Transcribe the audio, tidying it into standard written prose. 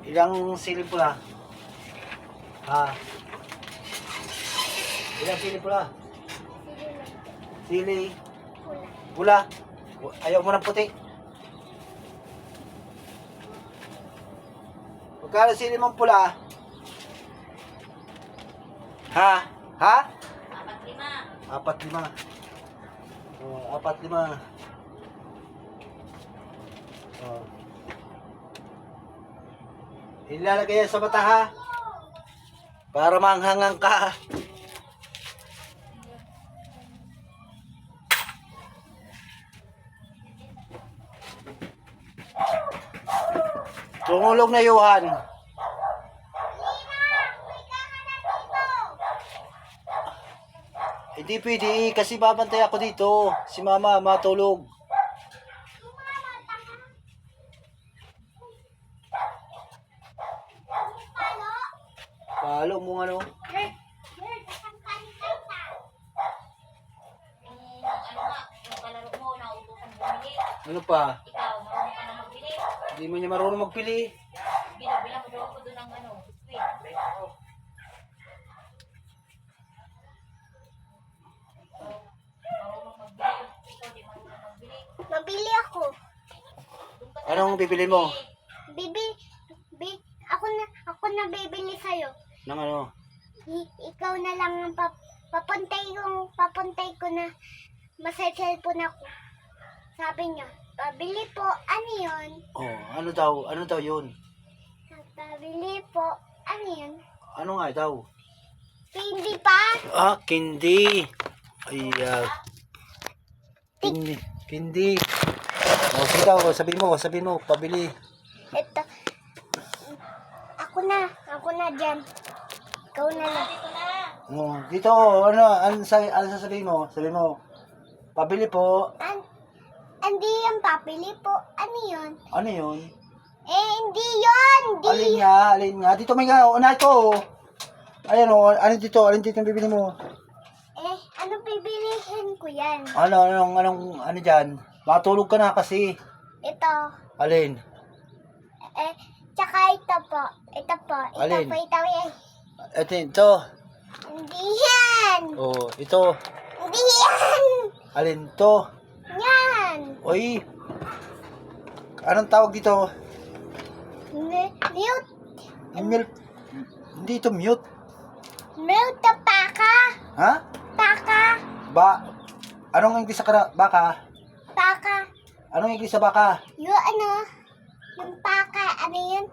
Ilang sili pula? Ha? Ilang sili pula? Sili. Pula. Ayaw mo ng puti. Magkano sili mong pula? Ha? Ha? 4-5. 4-5. Oh, 4-5. Oh. Ilalagay yan sa mata ha. Para manghangang ka. Tumulog na Johan. Hindi pwede kasi babantay ako dito. Si mama matulog. Palo mo ano? Ano pa? Ikaw, marunong ka na magbili. Hindi mo niya marunong magpili. Bilang mo daw ako doon ng ano, biskwit. Marunong magbili. Ikaw di marunong magbili. Mabili ako. Anong bibili mo? Ako na bibili sa'yo. Nang ano? Ikaw na lang ang papuntay ko na ma-cellphone ako. Sabi niya, pabili po, ano yun? Oh, ano daw yun? Pabili po, ano yun? Ano nga daw? Hindi pa? Ah, kindi. Ay, kindi. Kindi. Oh, sige daw, sabihin mo, pabili. Ito. Ako na dyan. Ikaw na lang. Dito na. Oh, dito, ano sasabihin mo? Sabihin mo, pabili po. Hindi yan papili po. Ano yun? Ano yun? Hindi yun! Alin nga. Dito may nga, una ito. Ayan o, alin dito ang bibili mo? Ano bibilihin ko yan? Ano dyan? Matulog ka na kasi. Ito. Alin? Tsaka ito po. Ito po. Alin? Ito. Ito. Hindi yan! Oh, ito. Hindi yan! Alin to? Yan! Oy. Anong tawag dito? Mute. Milk. Hindi ito mute. Mute na paka. Ha? Paka. Anong English sa baka? Paka. Anong English sa baka? Yung paka. Ano yun?